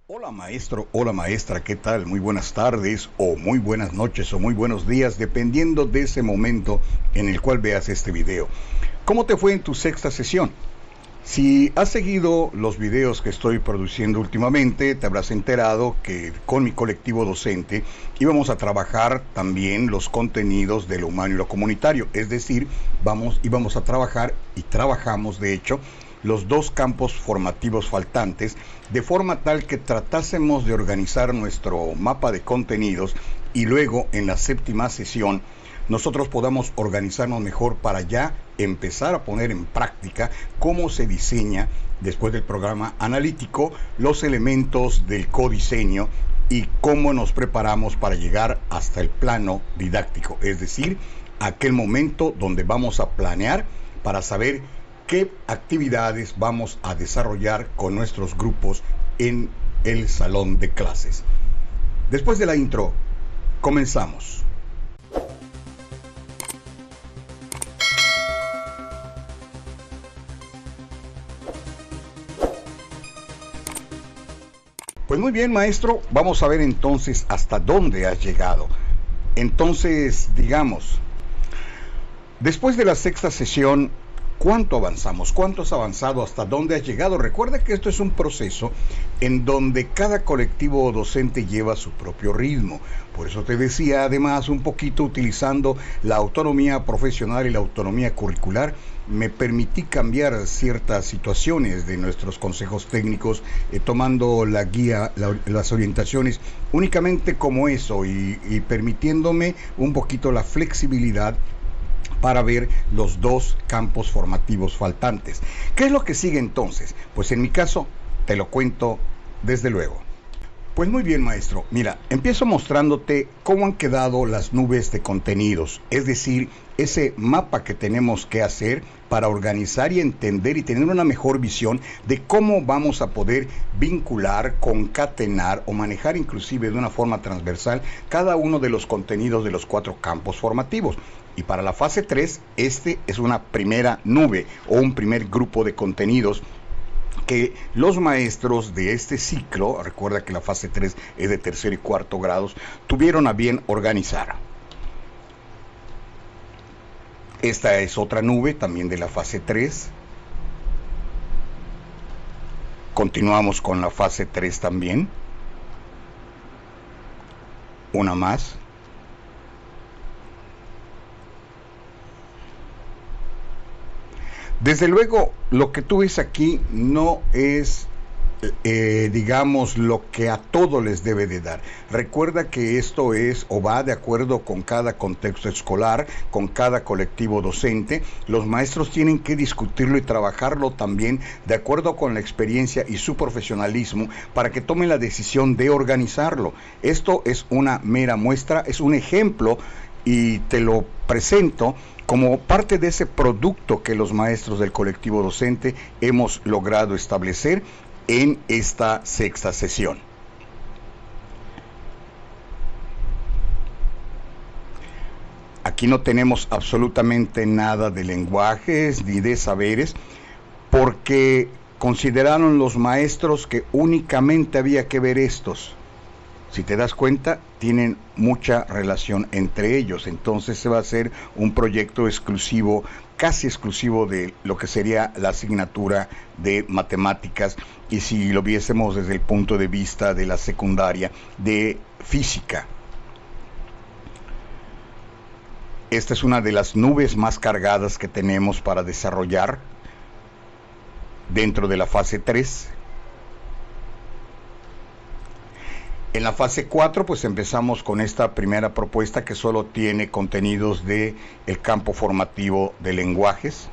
Hola maestro, hola maestra, ¿qué tal? Muy buenas tardes o muy buenas noches o muy buenos días, dependiendo de ese momento en el cual veas este video. ¿Cómo te fue en tu sexta sesión? Si has seguido los videos que estoy produciendo últimamente, te habrás enterado que con mi colectivo docente íbamos a trabajar también los contenidos de lo humano y lo comunitario, es decir, íbamos a trabajar y trabajamos de hecho los dos campos formativos faltantes, de forma tal que tratásemos de organizar nuestro mapa de contenidos y luego en la séptima sesión nosotros podamos organizarnos mejor para ya empezar a poner en práctica cómo se diseña después del programa analítico los elementos del codiseño y cómo nos preparamos para llegar hasta el plano didáctico, es decir, aquel momento donde vamos a planear para saber qué actividades vamos a desarrollar con nuestros grupos en el salón de clases. Después de la intro, comenzamos. Pues muy bien, maestro, vamos a ver entonces hasta dónde has llegado. Entonces, digamos, después de la sexta sesión, ¿cuánto avanzamos? ¿Cuánto has avanzado? ¿Hasta dónde has llegado? Recuerda que esto es un proceso en donde cada colectivo docente lleva su propio ritmo. Por eso te decía, además, un poquito utilizando la autonomía profesional y la autonomía curricular, me permití cambiar ciertas situaciones de nuestros consejos técnicos, tomando la guía, las orientaciones únicamente como eso y permitiéndome un poquito la flexibilidad para ver los dos campos formativos faltantes. ¿Qué es lo que sigue entonces? Pues en mi caso, te lo cuento desde luego. Pues muy bien, maestro. Mira, empiezo mostrándote cómo han quedado las nubes de contenidos, es decir, ese mapa que tenemos que hacer para organizar y entender y tener una mejor visión de cómo vamos a poder vincular, concatenar o manejar inclusive de una forma transversal cada uno de los contenidos de los cuatro campos formativos. Y para la fase 3, este es una primera nube o un primer grupo de contenidos que los maestros de este ciclo, recuerda que la fase 3 es de tercer y cuarto grados, tuvieron a bien organizar. Esta es otra nube también de la fase 3. Continuamos con la fase 3 también. Una más. Desde luego, lo que tú ves aquí no es, digamos, lo que a todos les debe de dar. Recuerda que esto es o va de acuerdo con cada contexto escolar, con cada colectivo docente. Los maestros tienen que discutirlo y trabajarlo también de acuerdo con la experiencia y su profesionalismo para que tomen la decisión de organizarlo. Esto es una mera muestra, es un ejemplo y te lo presento como parte de ese producto que los maestros del colectivo docente hemos logrado establecer en esta sexta sesión. Aquí no tenemos absolutamente nada de lenguajes ni de saberes, porque consideraron los maestros que únicamente había que ver estos. Si te das cuenta, tienen mucha relación entre ellos, entonces se va a hacer un proyecto exclusivo, casi exclusivo de lo que sería la asignatura de matemáticas, y si lo viésemos desde el punto de vista de la secundaria, de física. Esta es una de las nubes más cargadas que tenemos para desarrollar dentro de la fase 3. En la fase 4, pues empezamos con esta primera propuesta que solo tiene contenidos de el campo formativo de lenguajes.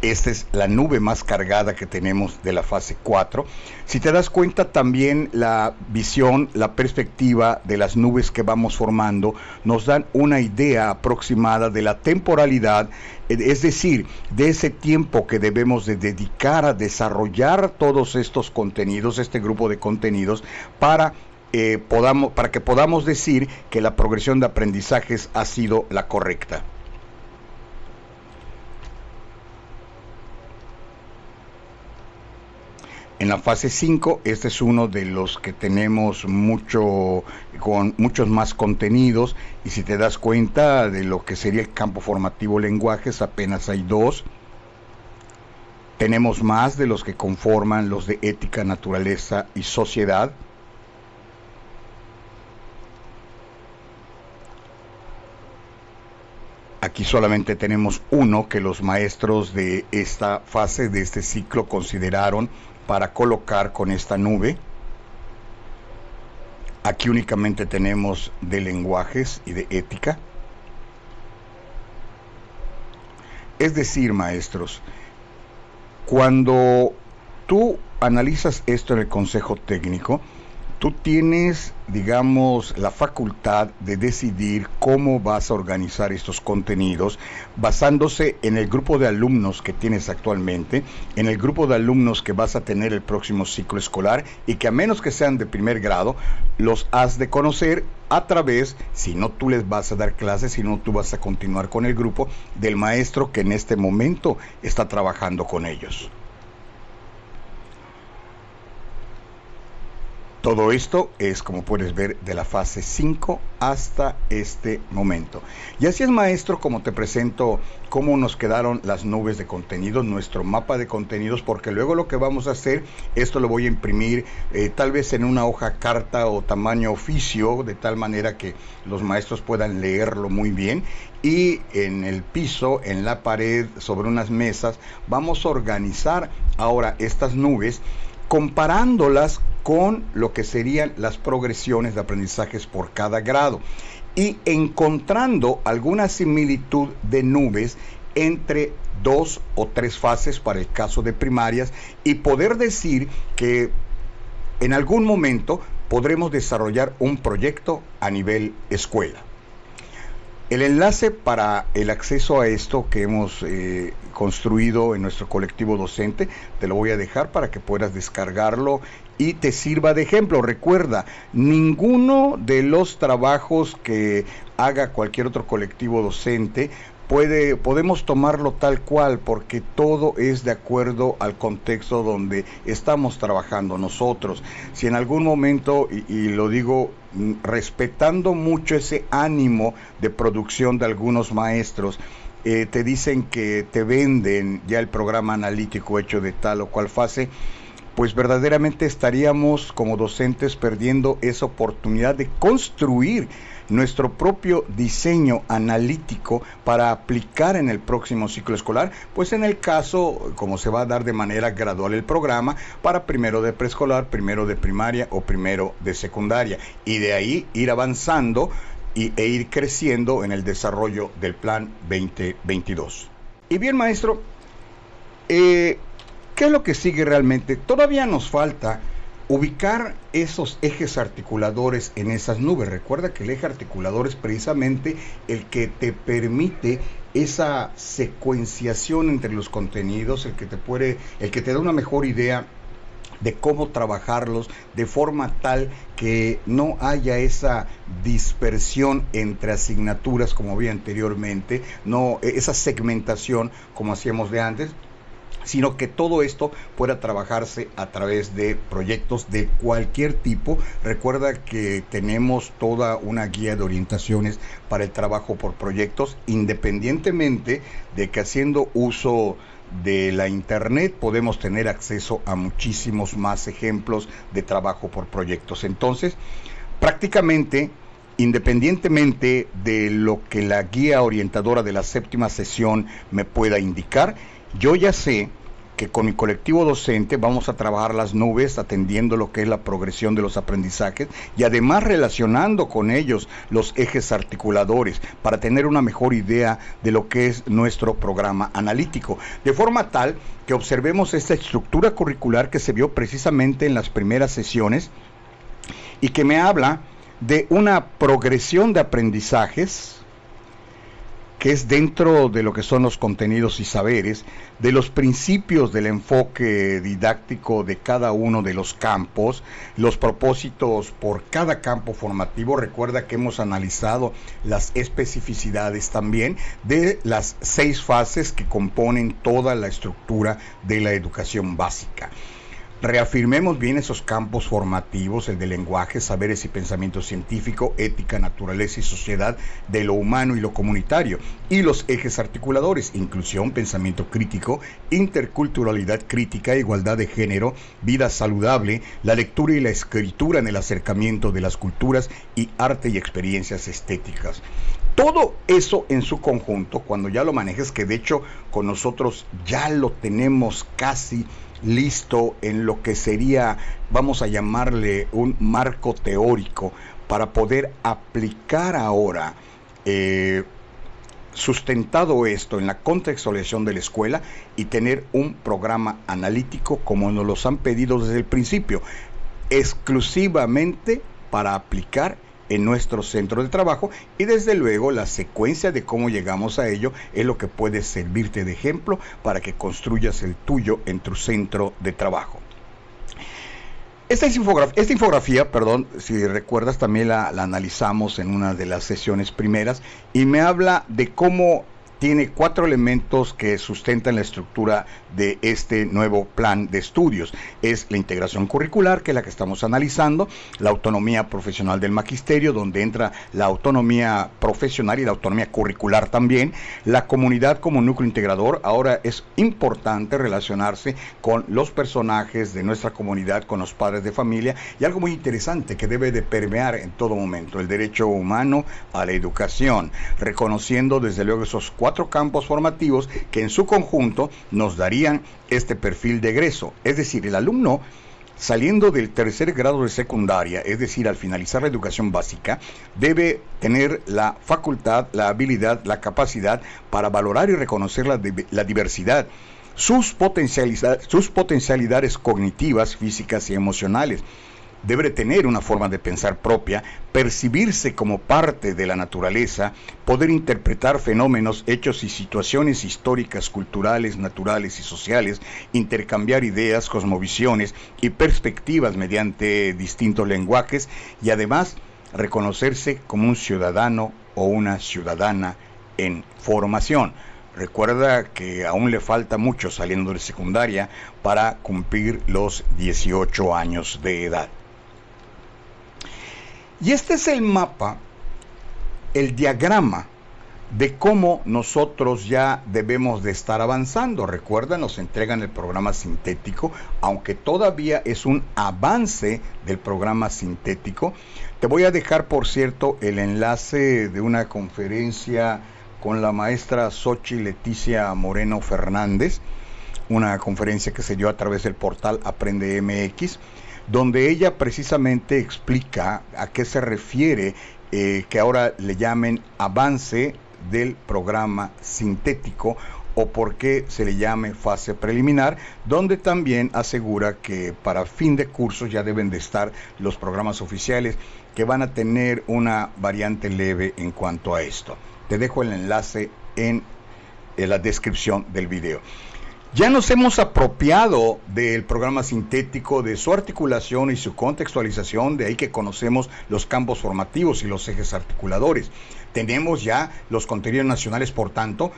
Esta es la nube más cargada que tenemos de la fase 4. Si te das cuenta, también la visión, la perspectiva de las nubes que vamos formando nos dan una idea aproximada de la temporalidad, es decir, de ese tiempo que debemos de dedicar a desarrollar todos estos contenidos, este grupo de contenidos, para que podamos decir que la progresión de aprendizajes ha sido la correcta. En la fase 5, este es uno de los que tenemos con muchos más contenidos, y si te das cuenta de lo que sería el campo formativo lenguajes, apenas hay 2. Tenemos más de los que conforman los de ética, naturaleza y sociedad. Aquí solamente tenemos uno que los maestros de esta fase, de este ciclo, consideraron para colocar con esta nube. Aquí únicamente tenemos de lenguajes y de ética. Es decir, maestros, cuando tú analizas esto en el consejo técnico, tú tienes, digamos, la facultad de decidir cómo vas a organizar estos contenidos basándose en el grupo de alumnos que tienes actualmente, en el grupo de alumnos que vas a tener el próximo ciclo escolar, y que a menos que sean de primer grado, los has de conocer a través, si no tú les vas a dar clases, si no tú vas a continuar con el grupo del maestro que en este momento está trabajando con ellos. Todo esto es, como puedes ver, de la fase 5 hasta este momento. Y así es, maestro, como te presento cómo nos quedaron las nubes de contenidos, nuestro mapa de contenidos, porque luego lo que vamos a hacer, esto lo voy a imprimir tal vez en una hoja carta o tamaño oficio, de tal manera que los maestros puedan leerlo muy bien. Y en el piso, en la pared, sobre unas mesas, vamos a organizar ahora estas nubes, comparándolas con lo que serían las progresiones de aprendizajes por cada grado y encontrando alguna similitud de nubes entre 2 o 3 fases para el caso de primarias, y poder decir que en algún momento podremos desarrollar un proyecto a nivel escuela. El enlace para el acceso a esto que hemos construido en nuestro colectivo docente, te lo voy a dejar para que puedas descargarlo y te sirva de ejemplo. Recuerda, ninguno de los trabajos que haga cualquier otro colectivo docente podemos tomarlo tal cual, porque todo es de acuerdo al contexto donde estamos trabajando nosotros. Si en algún momento, y lo digo respetando mucho ese ánimo de producción de algunos maestros, te dicen que te venden ya el programa analítico hecho de tal o cual fase, pues verdaderamente estaríamos como docentes perdiendo esa oportunidad de construir nuestro propio diseño analítico para aplicar en el próximo ciclo escolar, pues en el caso, como se va a dar de manera gradual el programa, para primero de preescolar, primero de primaria o primero de secundaria, y de ahí ir avanzando e ir creciendo en el desarrollo del plan 2022. Y bien, maestro, ¿qué es lo que sigue realmente? Todavía nos falta ubicar esos ejes articuladores en esas nubes. Recuerda que el eje articulador es precisamente el que te permite esa secuenciación entre los contenidos, el que te da una mejor idea de cómo trabajarlos de forma tal que no haya esa dispersión entre asignaturas como había anteriormente, no esa segmentación como hacíamos de antes, sino que todo esto pueda trabajarse a través de proyectos de cualquier tipo. Recuerda que tenemos toda una guía de orientaciones para el trabajo por proyectos, independientemente de que haciendo uso de la internet podemos tener acceso a muchísimos más ejemplos de trabajo por proyectos. Entonces, prácticamente, independientemente de lo que la guía orientadora de la 7ª sesión me pueda indicar, yo ya sé que con mi colectivo docente vamos a trabajar las nubes atendiendo lo que es la progresión de los aprendizajes y además relacionando con ellos los ejes articuladores para tener una mejor idea de lo que es nuestro programa analítico, de forma tal que observemos esta estructura curricular que se vio precisamente en las primeras sesiones y que me habla de una progresión de aprendizajes que es dentro de lo que son los contenidos y saberes, de los principios del enfoque didáctico de cada uno de los campos, los propósitos por cada campo formativo. Recuerda que hemos analizado las especificidades también de las 6 fases que componen toda la estructura de la educación básica. Reafirmemos bien esos campos formativos, el de lenguaje, saberes y pensamiento científico, ética, naturaleza y sociedad, de lo humano y lo comunitario, y los ejes articuladores, inclusión, pensamiento crítico, interculturalidad crítica, igualdad de género, vida saludable, la lectura y la escritura en el acercamiento de las culturas y arte y experiencias estéticas. Todo eso en su conjunto, cuando ya lo manejes, que de hecho con nosotros ya lo tenemos casi listo en lo que sería, vamos a llamarle, un marco teórico para poder aplicar ahora, sustentado esto en la contextualización de la escuela, y tener un programa analítico como nos los han pedido desde el principio, exclusivamente para aplicar en nuestro centro de trabajo, y desde luego la secuencia de cómo llegamos a ello es lo que puede servirte de ejemplo para que construyas el tuyo en tu centro de trabajo. Esta infografía, si recuerdas, también la analizamos en una de las sesiones primeras, y me habla de cómo tiene 4 elementos que sustentan la estructura de este nuevo plan de estudios. Es la integración curricular, que es la que estamos analizando, la autonomía profesional del magisterio, donde entra la autonomía profesional y la autonomía curricular también, la comunidad como núcleo integrador. Ahora es importante relacionarse con los personajes de nuestra comunidad, con los padres de familia, y algo muy interesante que debe de permear en todo momento, el derecho humano a la educación, reconociendo desde luego esos 4 campos formativos que en su conjunto nos darían este perfil de egreso. Es decir, el alumno saliendo del tercer grado de secundaria, es decir, al finalizar la educación básica, debe tener la facultad, la habilidad, la capacidad para valorar y reconocer la diversidad, sus potencialidades cognitivas, físicas y emocionales. Debe tener una forma de pensar propia, percibirse como parte de la naturaleza, poder interpretar fenómenos, hechos y situaciones históricas, culturales, naturales y sociales, intercambiar ideas, cosmovisiones y perspectivas mediante distintos lenguajes, y además reconocerse como un ciudadano o una ciudadana en formación. Recuerda que aún le falta mucho saliendo de secundaria para cumplir los 18 años de edad. Y este es el mapa, el diagrama de cómo nosotros ya debemos de estar avanzando. Recuerda, nos entregan el programa sintético, aunque todavía es un avance del programa sintético. Te voy a dejar, por cierto, el enlace de una conferencia con la maestra Xochitl Leticia Moreno Fernández, una conferencia que se dio a través del portal Aprende MX, donde ella precisamente explica a qué se refiere que ahora le llamen avance del programa sintético, o por qué se le llame fase preliminar, donde también asegura que para fin de curso ya deben de estar los programas oficiales, que van a tener una variante leve en cuanto a esto. Te dejo el enlace en la descripción del video. Ya nos hemos apropiado del programa sintético, de su articulación y su contextualización, de ahí que conocemos los campos formativos y los ejes articuladores. Tenemos ya los contenidos nacionales, por tanto,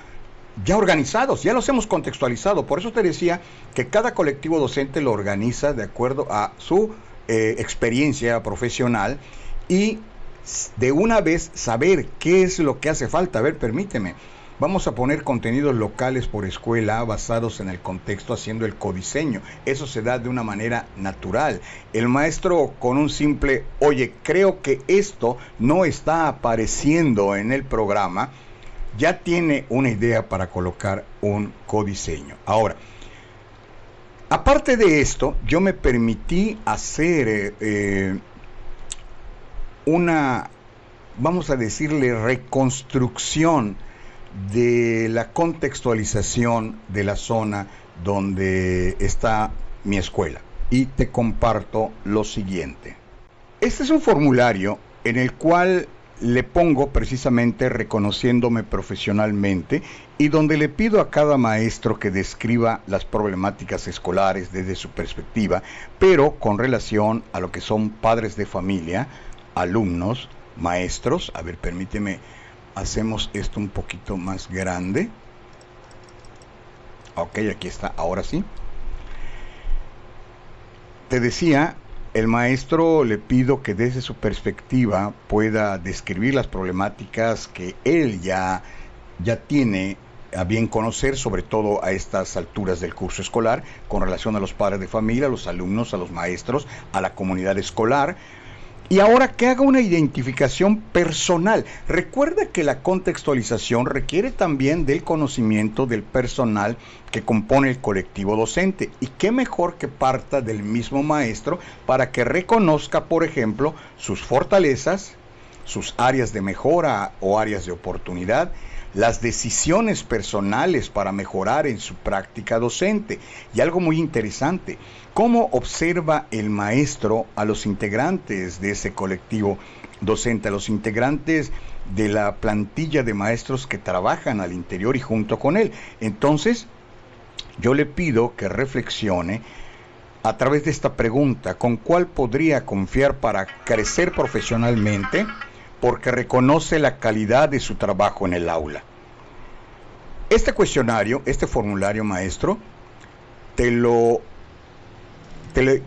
ya organizados, ya los hemos contextualizado. Por eso te decía que cada colectivo docente lo organiza de acuerdo a su experiencia profesional, y de una vez saber qué es lo que hace falta. A ver, permíteme. Vamos a poner contenidos locales por escuela basados en el contexto, haciendo el codiseño. Eso se da de una manera natural. El maestro, con un simple, oye, creo que esto no está apareciendo en el programa, ya tiene una idea para colocar un codiseño. Ahora, aparte de esto, yo me permití hacer una, vamos a decirle, reconstrucción de la contextualización de la zona donde está mi escuela, y te comparto lo siguiente. Este es un formulario en el cual le pongo precisamente reconociéndome profesionalmente, y donde le pido a cada maestro que describa las problemáticas escolares desde su perspectiva, pero con relación a lo que son padres de familia, alumnos, maestros. A ver, permíteme, hacemos esto un poquito más grande. Ok, aquí está, ahora sí. te decía, el maestro le pido que desde su perspectiva pueda describir las problemáticas que él ya tiene a bien conocer, sobre todo a estas alturas del curso escolar, con relación a los padres de familia, a los alumnos, a los maestros, a la comunidad escolar. Y ahora que haga una identificación personal. Recuerda que la contextualización requiere también del conocimiento del personal que compone el colectivo docente. Y qué mejor que parta del mismo maestro para que reconozca, por ejemplo, sus fortalezas, sus áreas de mejora o áreas de oportunidad, las decisiones personales para mejorar en su práctica docente. Y algo muy interesante, cómo observa el maestro a los integrantes de ese colectivo docente, a los integrantes de la plantilla de maestros que trabajan al interior y junto con él. Entonces, yo le pido que reflexione a través de esta pregunta: ¿con cuál podría confiar para crecer profesionalmente? Porque reconoce la calidad de su trabajo en el aula. Este cuestionario, este formulario, maestro, te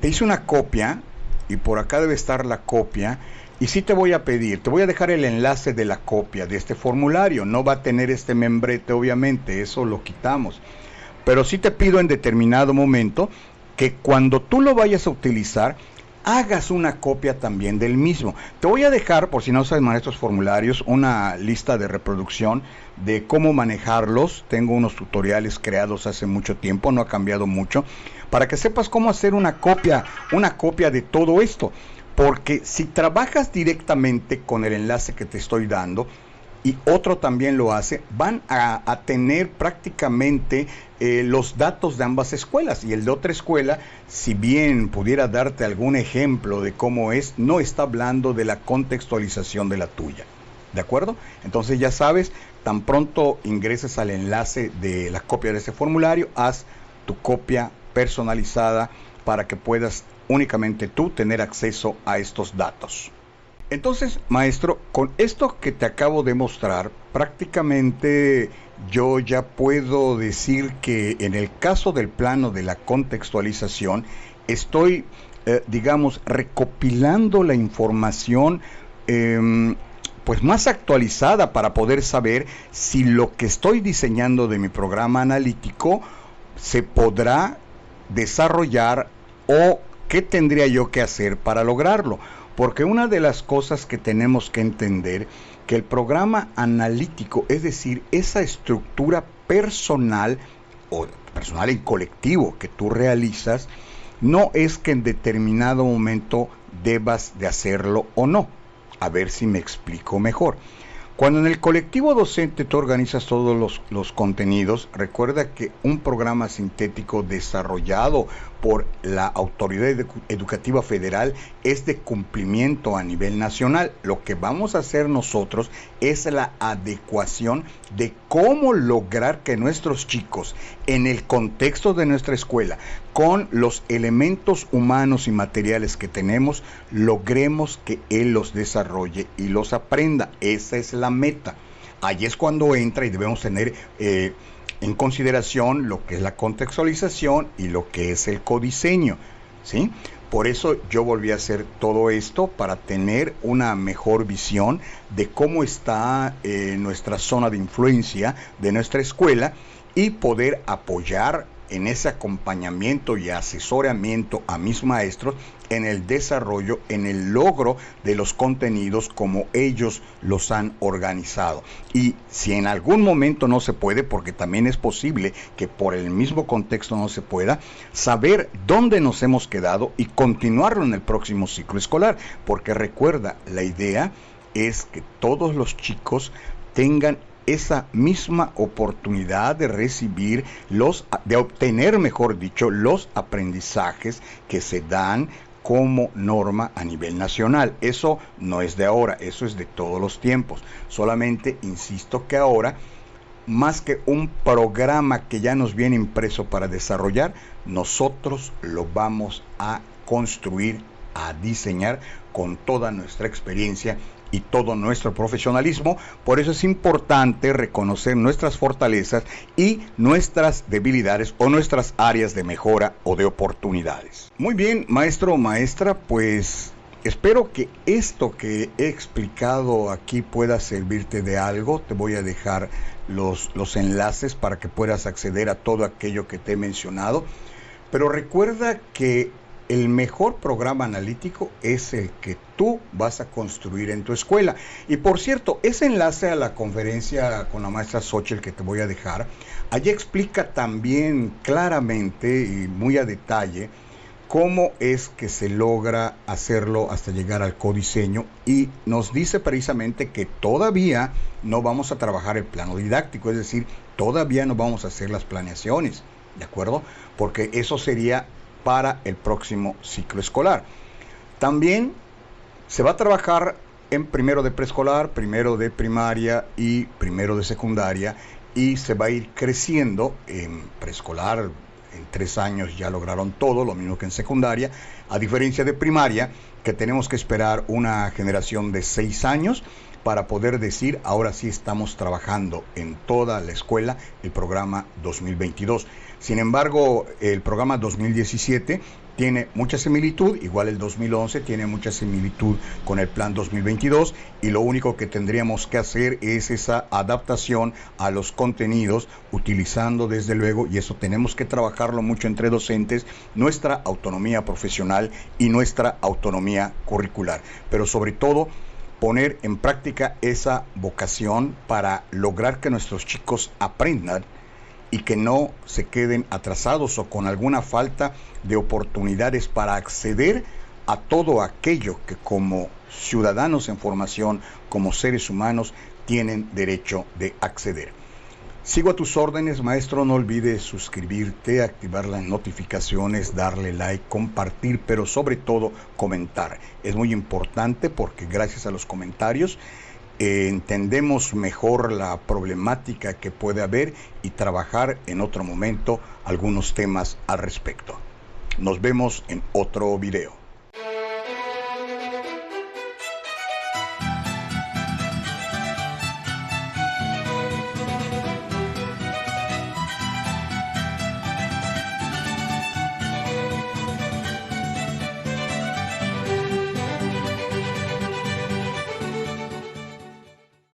hice una copia, y por acá debe estar la copia, y sí te voy a pedir, te voy a dejar el enlace de la copia de este formulario. No va a tener este membrete, obviamente, eso lo quitamos, pero sí te pido en determinado momento que cuando tú lo vayas a utilizar, hagas una copia también del mismo. Te voy a dejar, por si no sabes manejar estos formularios, una lista de reproducción de cómo manejarlos. Tengo unos tutoriales creados hace mucho tiempo, no ha cambiado mucho, para que sepas cómo hacer una copia de todo esto. Porque si trabajas directamente con el enlace que te estoy dando, y otro también lo hace, van a tener prácticamente los datos de ambas escuelas. Y el de otra escuela, si bien pudiera darte algún ejemplo de cómo es, no está hablando de la contextualización de la tuya. ¿De acuerdo? Entonces ya sabes, tan pronto ingreses al enlace de la copia de ese formulario, haz tu copia personalizada para que puedas únicamente tú tener acceso a estos datos. Entonces, maestro, con esto que te acabo de mostrar, prácticamente yo ya puedo decir que en el caso del plano de la contextualización, estoy, digamos, recopilando la información pues más actualizada para poder saber si lo que estoy diseñando de mi programa analítico se podrá desarrollar o qué tendría yo que hacer para lograrlo. Porque una de las cosas que tenemos que entender, que el programa analítico, es decir, esa estructura personal o personal en colectivo que tú realizas, no es que en determinado momento debas de hacerlo o no. A ver si me explico mejor. Cuando en el colectivo docente tú organizas todos los contenidos, recuerda que un programa sintético desarrollado por la Autoridad Educativa Federal es de cumplimiento a nivel nacional. Lo que vamos a hacer nosotros es la adecuación de cómo lograr que nuestros chicos, en el contexto de nuestra escuela, con los elementos humanos y materiales que tenemos, logremos que él los desarrolle y los aprenda. Esa es la meta. Ahí es cuando entra y debemos tener en consideración lo que es la contextualización y lo que es el codiseño, ¿sí? Por eso yo volví a hacer todo esto, para tener una mejor visión de cómo está nuestra zona de influencia de nuestra escuela y poder apoyar en ese acompañamiento y asesoramiento a mis maestros en el desarrollo, en el logro de los contenidos como ellos los han organizado. Y si en algún momento no se puede, porque también es posible que por el mismo contexto no se pueda, saber dónde nos hemos quedado y continuarlo en el próximo ciclo escolar. Porque recuerda, la idea es que todos los chicos tengan esa misma oportunidad de recibir de obtener, mejor dicho, los aprendizajes que se dan como norma a nivel nacional. Eso no es de ahora, eso es de todos los tiempos. Solamente insisto que ahora, más que un programa que ya nos viene impreso para desarrollar, nosotros lo vamos a construir, a diseñar con toda nuestra experiencia y todo nuestro profesionalismo. Por eso es importante reconocer nuestras fortalezas y nuestras debilidades o nuestras áreas de mejora o de oportunidades. Muy bien, maestro o maestra, pues espero que esto que he explicado aquí pueda servirte de algo. Te voy a dejar los enlaces para que puedas acceder a todo aquello que te he mencionado. Pero recuerda que el mejor programa analítico es el que tú vas a construir en tu escuela. Y por cierto, ese enlace a la conferencia con la maestra Xochitl que te voy a dejar, allí explica también claramente y muy a detalle cómo es que se logra hacerlo hasta llegar al codiseño, y nos dice precisamente que todavía no vamos a trabajar el plano didáctico, es decir, todavía no vamos a hacer las planeaciones, ¿de acuerdo? Porque eso sería para el próximo ciclo escolar. También se va a trabajar en primero de preescolar, primero de primaria y primero de secundaria, y se va a ir creciendo en preescolar. En 3 años ya lograron todo, lo mismo que en secundaria, a diferencia de primaria, que tenemos que esperar una generación de 6 años para poder decir, ahora sí estamos trabajando en toda la escuela el programa 2022. Sin embargo, el programa 2017 tiene mucha similitud, igual el 2011 tiene mucha similitud con el plan 2022, y lo único que tendríamos que hacer es esa adaptación a los contenidos, utilizando desde luego, y eso tenemos que trabajarlo mucho entre docentes, nuestra autonomía profesional y nuestra autonomía curricular, pero sobre todo poner en práctica esa vocación para lograr que nuestros chicos aprendan y que no se queden atrasados o con alguna falta de oportunidades para acceder a todo aquello que como ciudadanos en formación, como seres humanos, tienen derecho de acceder. Sigo a tus órdenes, maestro. No olvides suscribirte, activar las notificaciones, darle like, compartir, pero sobre todo comentar. Es muy importante porque gracias a los comentarios entendemos mejor la problemática que puede haber y trabajar en otro momento algunos temas al respecto. Nos vemos en otro video.